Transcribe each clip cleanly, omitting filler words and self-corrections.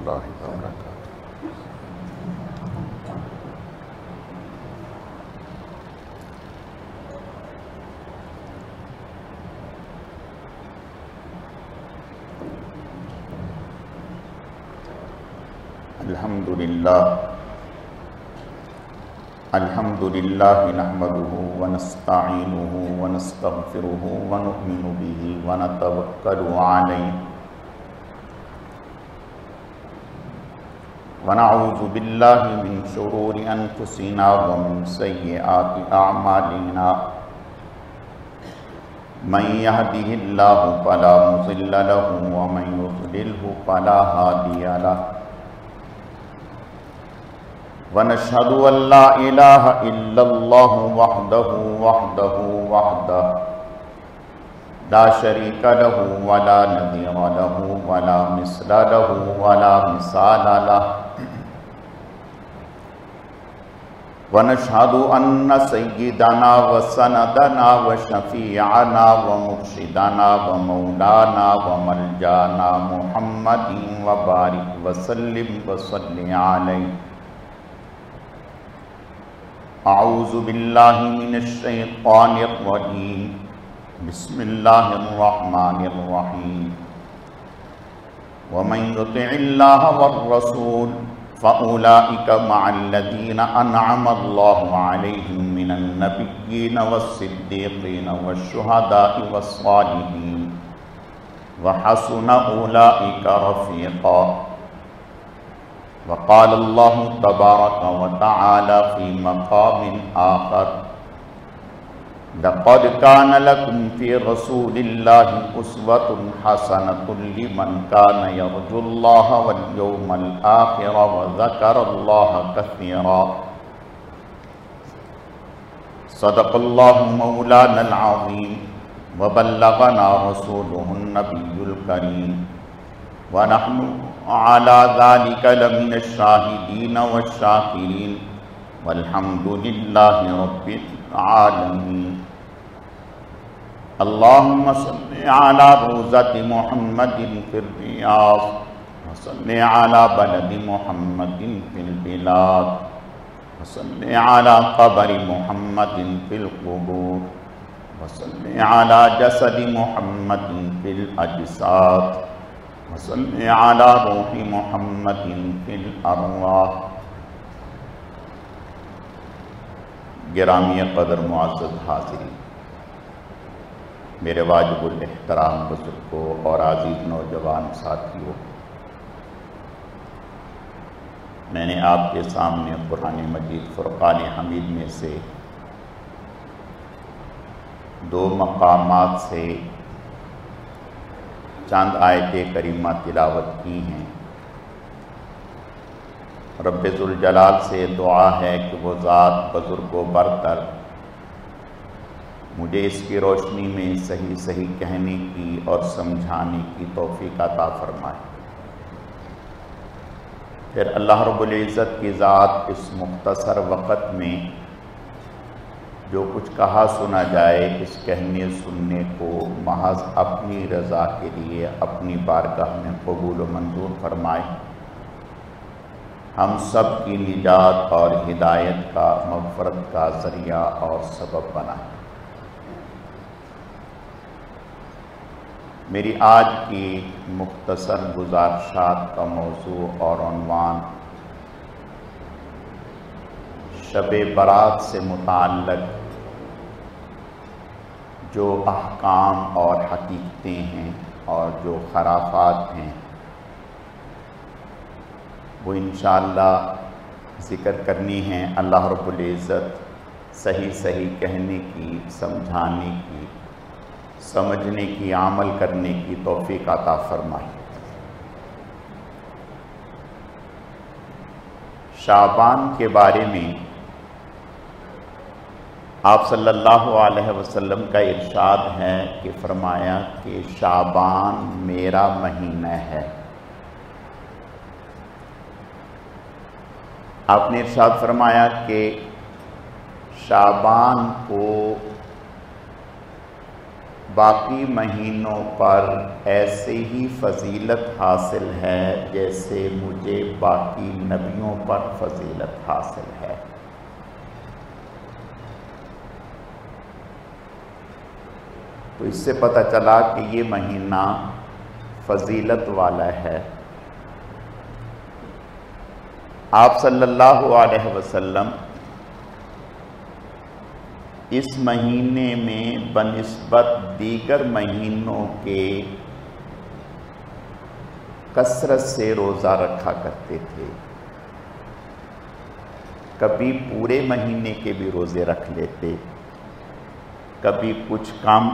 اللہ وبرکاتہ۔ الحمدللہ نحمدہ ونستعینہ ونستغفرہ ونؤمن بہ ونتوکل علیہ ونعوذ باللہ من شرور انفسنا ومن سیئات اعمالنا من یہدہ اللہ فلا مضل لہ ومن یضللہ فلا ہادی لہ ونشهد أن لا إله إلا الله وحده لا شريك له ولا نظير له ولا مثل له ولا مثال له ونشهد أن سيدنا وسندنا وشفيعنا ومرشدنا ومولانا وملجانا محمد وبارك وسلم وصل عليه۔ اعوذ باللہ من الشیطان الرجیم، بسم اللہ الرحمن الرحیم۔ ومن يطع اللہ والرسول فأولئک مع الذین انعم اللہ علیہم من النبیین والصدیقین والشہداء والصالحین وحسن اولئک رفیقا۔ وقال اللہ تبارک وتعالی فی مقام آخر لقد كان لكم في رسول الله أسوة حسنة لمن كان يرجو الله واليوم الآخر وذكر الله كثيرا۔ صدق الله مولانا العظيم وبلغنا رسوله النبي الكريم ونحن على ذلك لمن الشاهدين والشاكرين والحمد لله رب العالمين۔ اللهم صل على روضة محمد في الرياض وصل على بلد محمد في البلاد وصل على قبر محمد في القبور وصل على جسد محمد في الأجساد وصل على روح محمد في الارواح۔ گرامی قدر معزز حاضرین، میرے واجب الاحترام بزرگوں اور عزیز نوجوان ساتھیوں، میں نے آپ کے سامنے قرآن مجید فرقان حمید میں سے 2 مقامات سے چند آیت کریمہ تلاوت کی ہیں۔ رب ذوالجلال سے دعا ہے کہ وہ ذات بزرگ و برتر مجھے اس کی روشنی میں صحیح صحیح کہنے کی اور سمجھانے کی توفیق عطا فرمائے۔ پھر اللہ رب العزت کی ذات اس مختصر وقت میں جو کچھ کہا سنا جائے، اس کہنے سننے کو محض اپنی رضا کے لیے اپنی بارگاہ میں قبول و منظور فرمائے، ہم سب کی نجات اور ہدایت کا، مغفرت کا ذریعہ اور سبب بنائے۔ میری آج کی مختصر گزارشات کا موضوع اور عنوان شب برات سے متعلق جو احکام اور حقیقتیں ہیں اور جو خرافات ہیں وہ انشاءاللہ ذکر کرنی ہیں۔ اللہ رب العزت صحیح صحیح کہنے کی، سمجھانے کی، سمجھنے کی، عمل کرنے کی توفیق عطا فرمائے۔ شعبان کے بارے میں آپ صلی اللہ علیہ وسلم کا ارشاد ہے کہ فرمایا کہ شعبان میرا مہینہ ہے۔ آپ نے ارشاد فرمایا کہ شعبان کو باقی مہینوں پر ایسے ہی فضیلت حاصل ہے جیسے مجھے باقی نبیوں پر فضیلت حاصل ہے۔ تو اس سے پتہ چلا کہ یہ مہینہ فضیلت والا ہے۔ آپ صلی اللہ علیہ وسلم اس مہینے میں بنسبت دیگر مہینوں کے کثرت سے روزہ رکھا کرتے تھے۔ کبھی پورے مہینے کے بھی روزے رکھ لیتے، کبھی کچھ کم،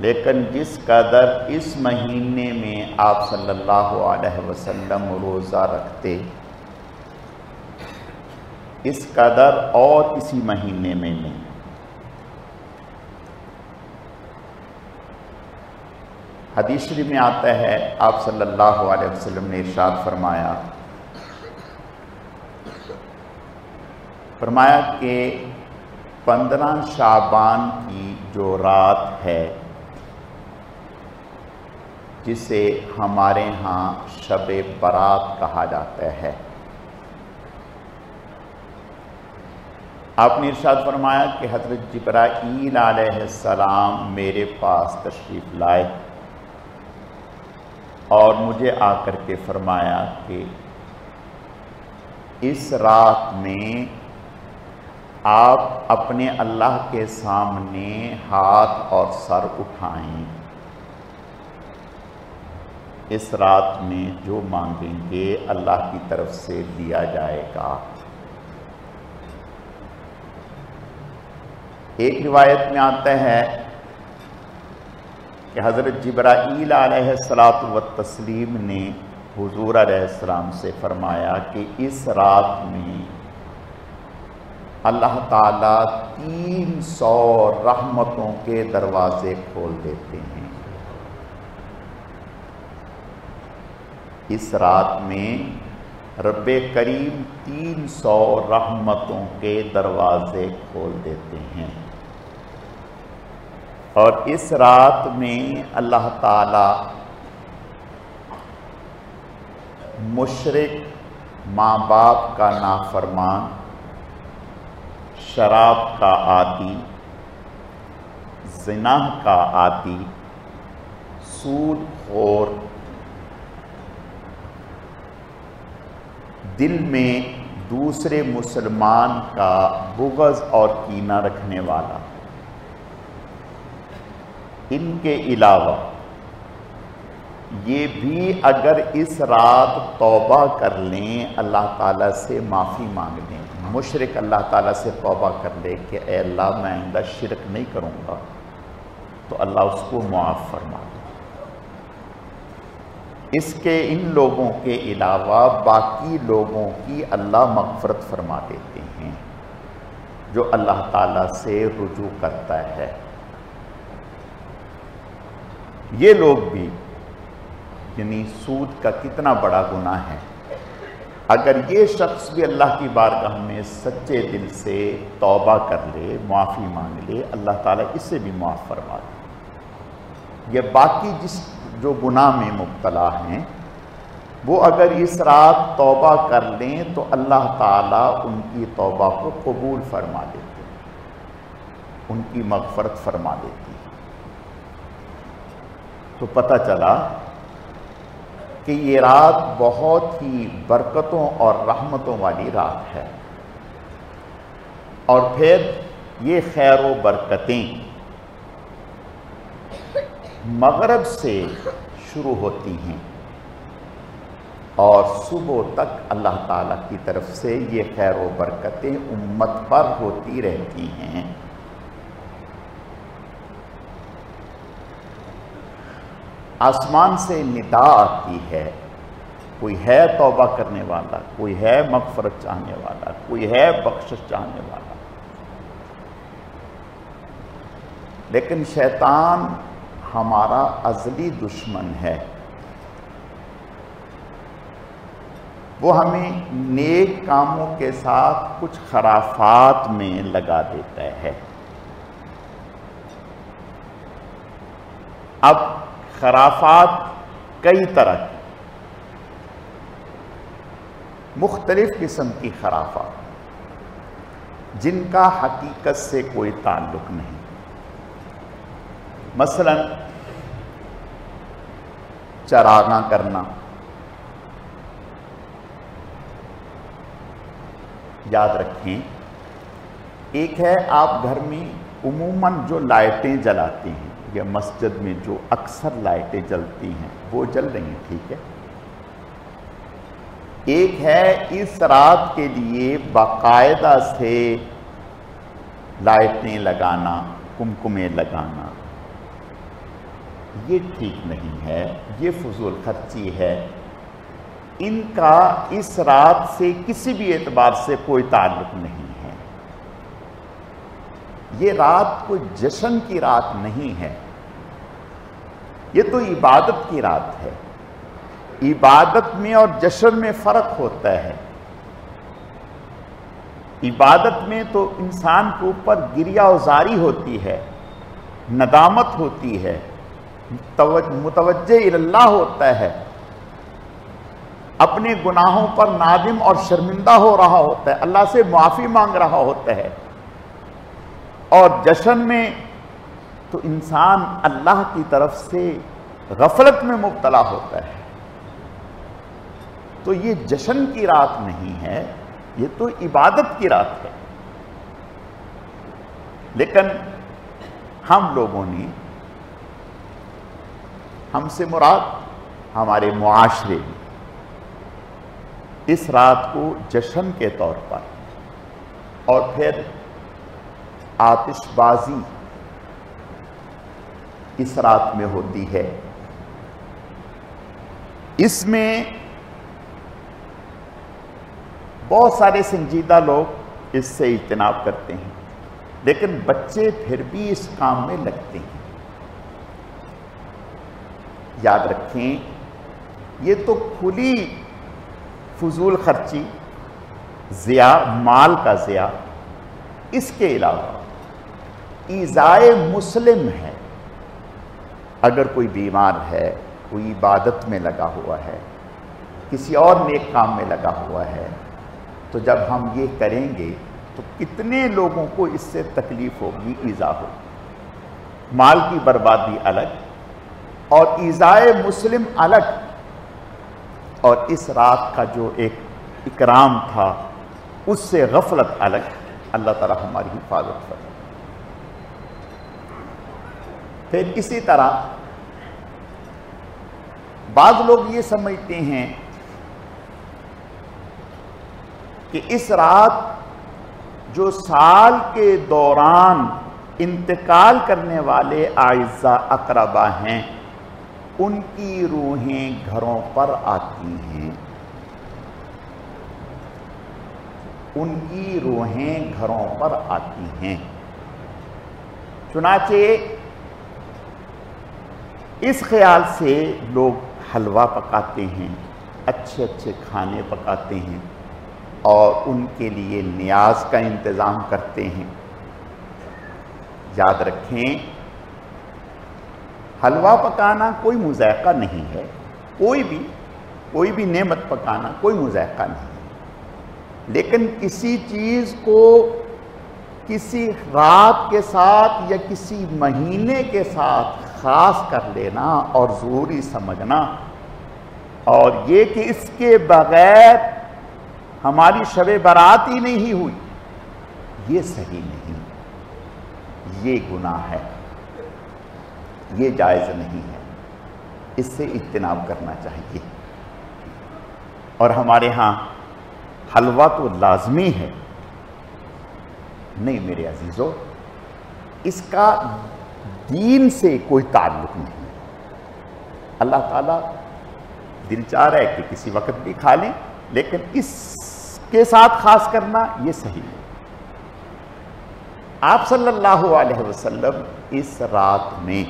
لیکن جس قدر اس مہینے میں آپ صلی اللہ علیہ وسلم روزہ رکھتے اس قدر اور کسی مہینے میں نہیں۔ حدیث شریف میں آتا ہے، آپ صلی اللہ علیہ وسلم نے ارشاد فرمایا کہ 15 شعبان کی جو رات ہے جسے ہمارے ہاں شب برات کہا جاتا ہے، آپ نے ارشاد فرمایا کہ حضرت جبرائیل علیہ السلام میرے پاس تشریف لائے اور مجھے آ کر کے فرمایا کہ اس رات میں آپ اپنے اللہ کے سامنے ہاتھ اور سر اٹھائیں، اس رات میں جو مانگیں گے اللہ کی طرف سے دیا جائے گا۔ ایک روایت میں آتا ہے کہ حضرت جبرائیل علیہ السلام نے حضور علیہ السلام سے فرمایا کہ اس رات میں اللہ تعالیٰ 300 رحمتوں کے دروازے کھول دیتے ہیں۔ اس رات میں رب کریم 300 رحمتوں کے دروازے کھول دیتے ہیں، اور اس رات میں اللہ تعالیٰ مشرک، ماں باپ کا نافرمان، شراب کا عادی، زنا کا عادی، سود خور، دل میں دوسرے مسلمان کا بغض اور کینہ رکھنے والا، ان کے علاوہ یہ بھی اگر اس رات توبہ کر لیں، اللہ تعالیٰ سے معافی مانگ لیں، مشرک اللہ تعالیٰ سے توبہ کر لے کہ اے اللہ میں آئندہ شرک نہیں کروں گا، تو اللہ اس کو معاف فرما دے۔ اس کے ان لوگوں کے علاوہ باقی لوگوں کی اللہ مغفرت فرما دیتے ہیں جو اللہ تعالیٰ سے رجوع کرتا ہے۔ یہ لوگ بھی، یعنی سود کا کتنا بڑا گناہ ہے، اگر یہ شخص بھی اللہ کی بارگاہ میں سچے دل سے توبہ کر لے، معافی مانگ لے، اللہ تعالیٰ اس سے بھی معاف فرما دے۔ یہ باقی جو گناہ میں مبتلا ہیں وہ اگر اس رات توبہ کر لیں تو اللہ تعالیٰ ان کی توبہ کو قبول فرما دیتے ہیں، ان کی مغفرت فرما دیتی ہے۔ تو پتہ چلا کہ یہ رات بہت ہی برکتوں اور رحمتوں والی رات ہے، اور پھر یہ خیر و برکتیں مغرب سے شروع ہوتی ہیں اور صبح تک اللہ تعالیٰ کی طرف سے یہ خیر و برکتیں امت پر ہوتی رہتی ہیں۔ آسمان سے ندا آتی ہے، کوئی ہے توبہ کرنے والا، کوئی ہے مغفرت چاہنے والا، کوئی ہے بخشش چاہنے والا، لیکن شیطان ہمارا ازلی دشمن ہے، وہ ہمیں نیک کاموں کے ساتھ کچھ خرافات میں لگا دیتا ہے۔ اب خرافات کئی طرح کی، مختلف قسم کی خرافات جن کا حقیقت سے کوئی تعلق نہیں۔ مثلا چراغاں کرنا، یاد رکھیں ایک ہے آپ گھر میں عموماً جو لائٹیں جلاتے ہیں یا مسجد میں جو اکثر لائٹیں جلتی ہیں وہ جل رہی ہیں، ٹھیک ہے۔ ایک ہے اس رات کے لیے باقاعدہ سے لائٹیں لگانا، کمکمے لگانا، یہ ٹھیک نہیں ہے، یہ فضول خرچی ہے، ان کا اس رات سے کسی بھی اعتبار سے کوئی تعلق نہیں ہے۔ یہ رات کوئی جشن کی رات نہیں ہے، یہ تو عبادت کی رات ہے۔ عبادت میں اور جشن میں فرق ہوتا ہے۔ عبادت میں تو انسان کے اوپر گریہ ازاری ہوتی ہے، ندامت ہوتی ہے، متوجہ اللہ ہوتا ہے، اپنے گناہوں پر نادم اور شرمندہ ہو رہا ہوتا ہے، اللہ سے معافی مانگ رہا ہوتا ہے۔ اور جشن میں تو انسان اللہ کی طرف سے غفلت میں مبتلا ہوتا ہے۔ تو یہ جشن کی رات نہیں ہے، یہ تو عبادت کی رات ہے۔ لیکن ہم لوگوں نے، ہم سے مراد ہمارے معاشرے میں، اس رات کو جشن کے طور پر اور پھر آتش بازی اس رات میں ہوتی ہے، اس میں بہت سارے سنجیدہ لوگ اس سے اجتناب کرتے ہیں، لیکن بچے پھر بھی اس کام میں لگتے ہیں۔ یاد رکھیں یہ تو کھلی فضول خرچی، ضیاء، مال کا ضیاء، اس کے علاوہ ایذائے مسلم ہے۔ اگر کوئی بیمار ہے، کوئی عبادت میں لگا ہوا ہے، کسی اور نیک کام میں لگا ہوا ہے، تو جب ہم یہ کریں گے تو کتنے لوگوں کو اس سے تکلیف ہوگی، ایذا ہوگی۔ مال کی بربادی الگ اور ایذائے مسلم الگ، اور اس رات کا جو ایک اکرام تھا اس سے غفلت الگ۔ اللہ تعالی ہماری حفاظت فرمائے۔ پھر اسی طرح بعض لوگ یہ سمجھتے ہیں کہ اس رات جو سال کے دوران انتقال کرنے والے اعزاء اقربا ہیں ان کی روحیں گھروں پر آتی ہیں، ان کی روحیں گھروں پر آتی ہیں۔ چنانچہ اس خیال سے لوگ حلوہ پکاتے ہیں، اچھے اچھے کھانے پکاتے ہیں اور ان کے لیے نیاز کا انتظام کرتے ہیں۔ یاد رکھیں حلوہ پکانا کوئی مذائقہ نہیں ہے، کوئی بھی نعمت پکانا کوئی مذائقہ نہیں ہے، لیکن کسی چیز کو کسی رات کے ساتھ یا کسی مہینے کے ساتھ خاص کر لینا اور ضروری سمجھنا، اور یہ کہ اس کے بغیر ہماری شب برات ہی نہیں ہوئی، یہ صحیح نہیں، یہ گناہ ہے، یہ جائز نہیں ہے، اس سے اجتناب کرنا چاہیے۔ اور ہمارے ہاں حلوہ تو لازمی ہے، نہیں میرے عزیزو، اس کا دین سے کوئی تعلق نہیں۔ اللہ تعالیٰ دل چاہ رہا ہے کہ کسی وقت بھی کھا لیں، لیکن اس کے ساتھ خاص کرنا یہ صحیح ہے۔ آپ صلی اللہ علیہ وسلم اس رات میں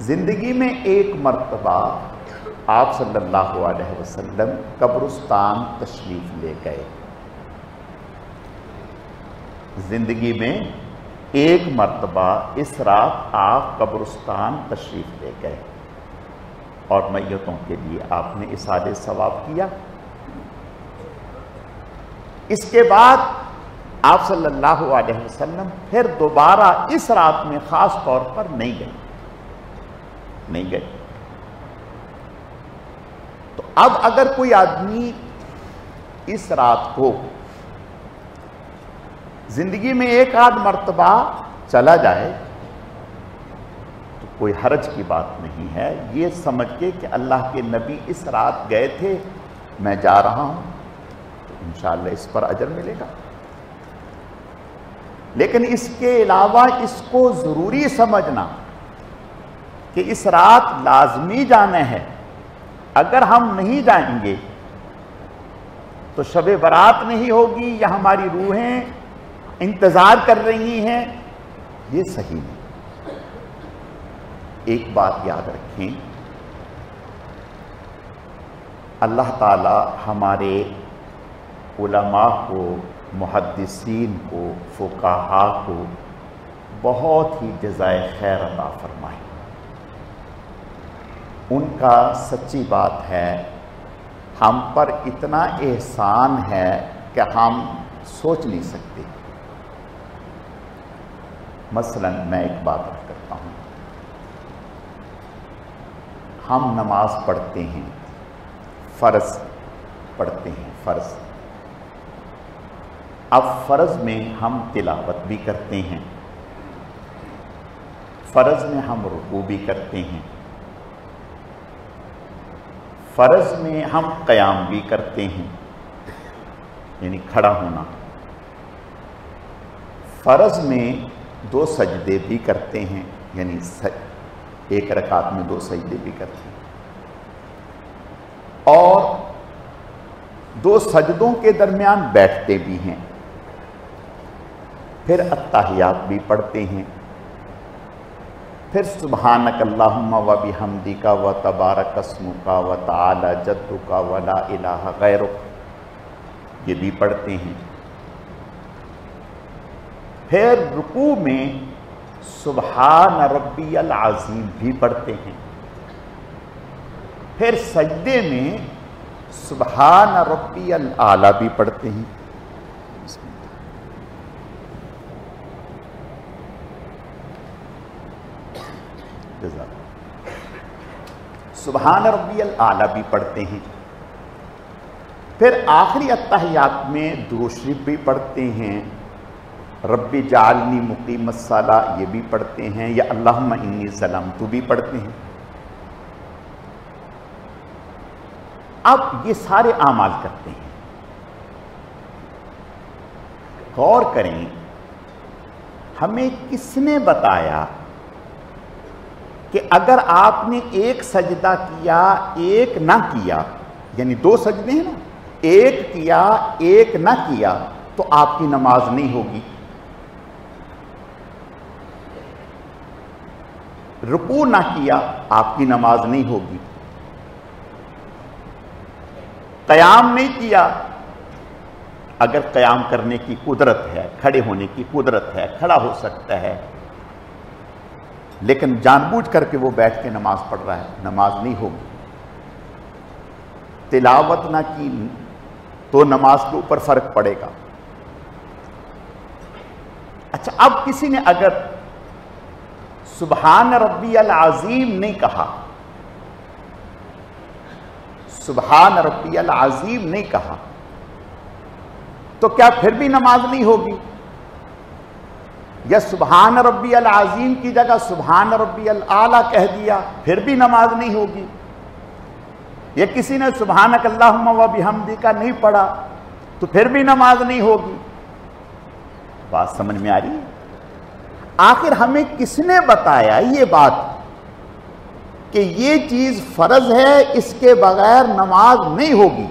زندگی میں ایک مرتبہ آپ صلی اللہ علیہ وسلم قبرستان تشریف لے گئے۔ زندگی میں ایک مرتبہ اس رات آپ قبرستان تشریف لے گئے اور میتوں کے لیے آپ نے اصالہ ثواب کیا. اس کے بعد آپ صلی اللہ علیہ وسلم پھر دوبارہ اس رات میں خاص طور پر نہیں گئے. تو اب اگر کوئی آدمی اس رات کو زندگی میں ایک آدھ مرتبہ چلا جائے تو کوئی حرج کی بات نہیں ہے، یہ سمجھ کے کہ اللہ کے نبی اس رات گئے تھے، میں جا رہا ہوں، تو انشاءاللہ اس پر اجر ملے گا. لیکن اس کے علاوہ اس کو ضروری سمجھنا کہ اس رات لازمی جانا ہے. اگر ہم نہیں جائیں گے تو شب برات نہیں ہوگی یا ہماری روحیں انتظار کر رہی ہیں، یہ صحیح نہیں. ایک بات یاد رکھیں، اللہ تعالی ہمارے علماء کو، محدثین کو، فقہاء کو بہت ہی جزائے خیر عطا فرمائے. ان کا سچی بات ہے ہم پر اتنا احسان ہے کہ ہم سوچ نہیں سکتے. مثلا میں ایک بات کرتا ہوں، ہم نماز پڑھتے ہیں، فرض پڑھتے ہیں، فرض. اب فرض میں ہم تلاوت بھی کرتے ہیں، فرض میں ہم رکوع بھی کرتے ہیں، فرض میں ہم قیام بھی کرتے ہیں یعنی کھڑا ہونا، فرض میں 2 سجدے بھی کرتے ہیں یعنی ایک رکعت میں 2 سجدے بھی کرتے ہیں، اور 2 سجدوں کے درمیان بیٹھتے بھی ہیں، پھر التحیات بھی پڑھتے ہیں، پھر سبحانک اللہم و بحمدک و تبارک اسمک و تعالی جدک و لا الہ غیرک یہ بھی پڑھتے ہیں. پھر رکوع میں سبحان ربی العظیم بھی پڑھتے ہیں، پھر سجدے میں سبحان ربی الاعلی بھی پڑھتے ہیں. سبحان ربی الاعلی بھی پڑھتے ہیں، پھر آخری التحیات میں درود شریف بھی پڑھتے ہیں، رب جعلنی مقیم الصلاۃ یہ بھی پڑھتے ہیں، یا اللہم انی ظلمت بھی پڑھتے ہیں. اب یہ سارے اعمال کرتے ہیں. غور کریں، ہمیں کس نے بتایا کہ اگر آپ نے ایک سجدہ کیا ایک نہ کیا، یعنی 2 سجدے ہیں نا، ایک کیا ایک نہ کیا تو آپ کی نماز نہیں ہوگی. رکوع نہ کیا آپ کی نماز نہیں ہوگی. قیام نہیں کیا، اگر قیام کرنے کی قدرت ہے، کھڑے ہونے کی قدرت ہے، کھڑا ہو سکتا ہے، لیکن جان بوجھ کر کے وہ بیٹھ کے نماز پڑھ رہا ہے، نماز نہیں ہوگی. تلاوت نہ کی تو نماز کے اوپر فرق پڑے گا. اچھا، اب کسی نے اگر سبحان ربی العظیم نہیں کہا، سبحان ربی العظیم نہیں کہا تو کیا پھر بھی نماز نہیں ہوگی؟ یا سبحان ربی العظیم کی جگہ سبحان ربی الاعلی کہہ دیا پھر بھی نماز نہیں ہوگی؟ یا کسی نے سبحانک اللہم و بحمدک نہیں پڑھا تو پھر بھی نماز نہیں ہوگی؟ بات سمجھ میں آ رہی ہے؟ آخر ہمیں کس نے بتایا یہ بات کہ یہ چیز فرض ہے، اس کے بغیر نماز نہیں ہوگی،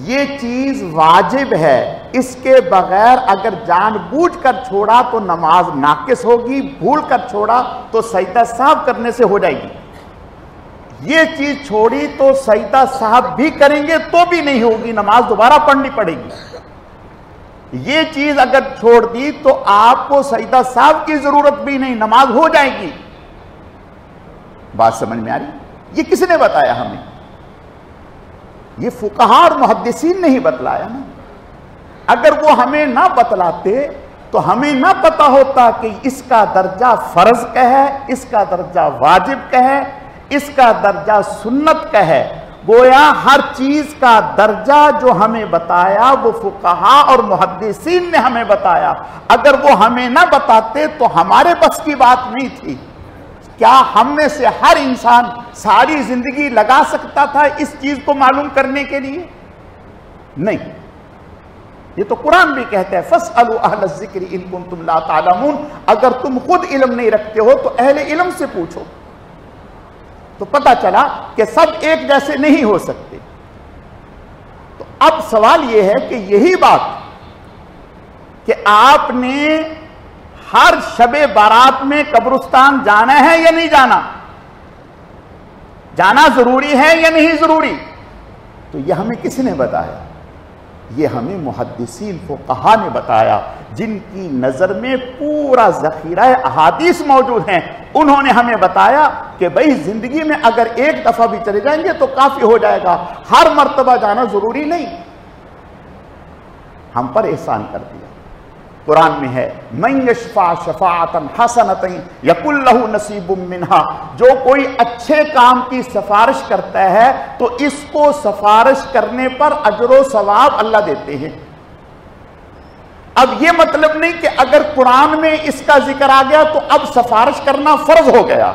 یہ چیز واجب ہے، اس کے بغیر اگر جان بوجھ کر چھوڑا تو نماز ناقص ہوگی، بھول کر چھوڑا تو سجدہ سہو کرنے سے ہو جائے گی. یہ چیز چھوڑی تو سجدہ سہو بھی کریں گے تو بھی نہیں ہوگی، نماز دوبارہ پڑھنی پڑے گی. یہ چیز اگر چھوڑ دی تو آپ کو سجدہ سہو کی ضرورت بھی نہیں، نماز ہو جائے گی۔ بات سمجھ میں آ رہی؟ یہ کس نے بتایا ہمیں؟ یہ فقہا اور محدثین نے ہی بتلایا نا۔ اگر وہ ہمیں نہ بتلاتے تو ہمیں نہ پتا ہوتا کہ اس کا درجہ فرض کا ہے، اس کا درجہ واجب کا ہے، اس کا درجہ سنت کا ہے۔ گویا ہر چیز کا درجہ جو ہمیں بتایا وہ فقہا اور محدثین نے ہمیں بتایا۔ اگر وہ ہمیں نہ بتاتے تو ہمارے بس کی بات نہیں تھی۔ کیا ہم میں سے ہر انسان ساری زندگی لگا سکتا تھا اس چیز کو معلوم کرنے کے لیے؟ نہیں۔ یہ تو قرآن بھی کہتا ہے فَاسْأَلُوا أَهْلَ الذِّكْرِ إِن كُنتُمْ لَا تَعْلَمُونَ، اگر تم خود علم نہیں رکھتے ہو تو اہل علم سے پوچھو۔ تو پتہ چلا کہ سب ایک جیسے نہیں ہو سکتے۔ تو اب سوال یہ ہے کہ یہی بات کہ آپ نے ہر شب بارات میں قبرستان جانا ہے یا نہیں جانا، جانا ضروری ہے یا نہیں ضروری، تو یہ ہمیں کس نے بتایا؟ یہ ہمیں محدثین فقہا نے بتایا، جن کی نظر میں پورا ذخیرہ احادیث موجود ہیں۔ انہوں نے ہمیں بتایا کہ بھئی زندگی میں اگر ایک دفعہ بھی چلے جائیں گے تو کافی ہو جائے گا، ہر مرتبہ جانا ضروری نہیں۔ ہم پر احسان کر دیا۔ قرآن میں ہے مَن یشفع شفاعۃ حسنۃ یکن لہ نصیب منہا، جو کوئی اچھے کام کی سفارش کرتا ہے تو اس کو سفارش کرنے پر اجر و ثواب اللہ دیتے ہیں۔ اب یہ مطلب نہیں کہ اگر قرآن میں اس کا ذکر آ گیا تو اب سفارش کرنا فرض ہو گیا۔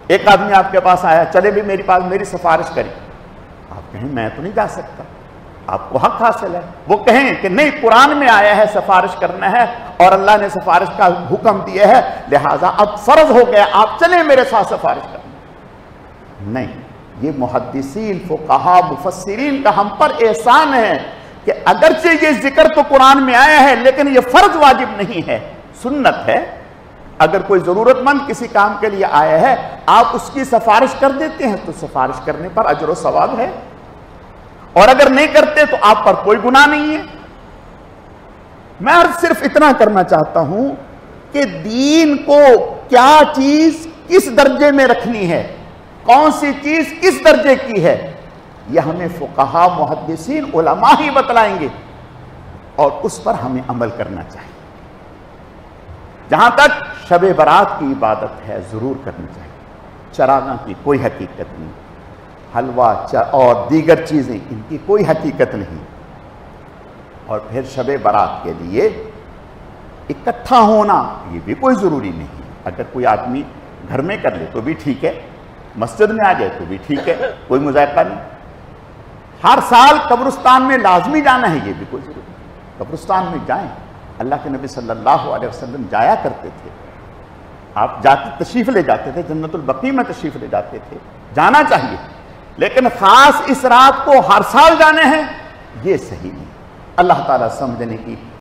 ایک آدمی آپ کے پاس آیا، چلے بھی میری پاس میری سفارش کری، آپ کہیں میں تو نہیں جا سکتا، آپ کو حق حاصل ہے۔ وہ کہیں کہ نہیں قرآن میں آیا ہے سفارش کرنا ہے اور اللہ نے سفارش کا حکم دیا ہے، لہٰذا اب فرض ہو گیا، آپ چلیں میرے ساتھ سفارش کرنا۔ نہیں، یہ محدثین فقہا مفسرین کا ہم پر احسان ہے کہ اگرچہ یہ ذکر تو قرآن میں آیا ہے لیکن یہ فرض واجب نہیں ہے، سنت ہے۔ اگر کوئی ضرورت مند کسی کام کے لیے آیا ہے، آپ اس کی سفارش کر دیتے ہیں تو سفارش کرنے پر اجر و ثواب ہے، اور اگر نہیں کرتے تو آپ پر کوئی گناہ نہیں ہے۔ میں صرف اتنا کرنا چاہتا ہوں کہ دین کو کیا چیز کس درجے میں رکھنی ہے، کون سی چیز کس درجے کی ہے، یہ ہمیں فقہا محدثین علماء ہی بتلائیں گے، اور اس پر ہمیں عمل کرنا چاہیے۔ جہاں تک شب برات کی عبادت ہے ضرور کرنی چاہیے، چراغاں کی کوئی حقیقت نہیں، حلوہ اور دیگر چیزیں ان کی کوئی حقیقت نہیں۔ اور پھر شب برات کے لیے اکٹھا ہونا یہ بھی کوئی ضروری نہیں، اگر کوئی آدمی گھر میں کر لے تو بھی ٹھیک ہے، مسجد میں آ جائے تو بھی ٹھیک ہے، کوئی مذائقہ نہیں۔ ہر سال قبرستان میں لازمی جانا ہے یہ بھی کوئی ضروری نہیں، قبرستان میں جائیں، اللہ کے نبی صلی اللہ علیہ وسلم جایا کرتے تھے، آپ جاتے تشریف لے جاتے تھے، جنت البقیع میں تشریف لے جاتے تھے، جانا چاہیے، لیکن خاص اس رات کو ہر سال جانے ہیں یہ صحیح نہیں۔ اللہ تعالیٰ سمجھنے کی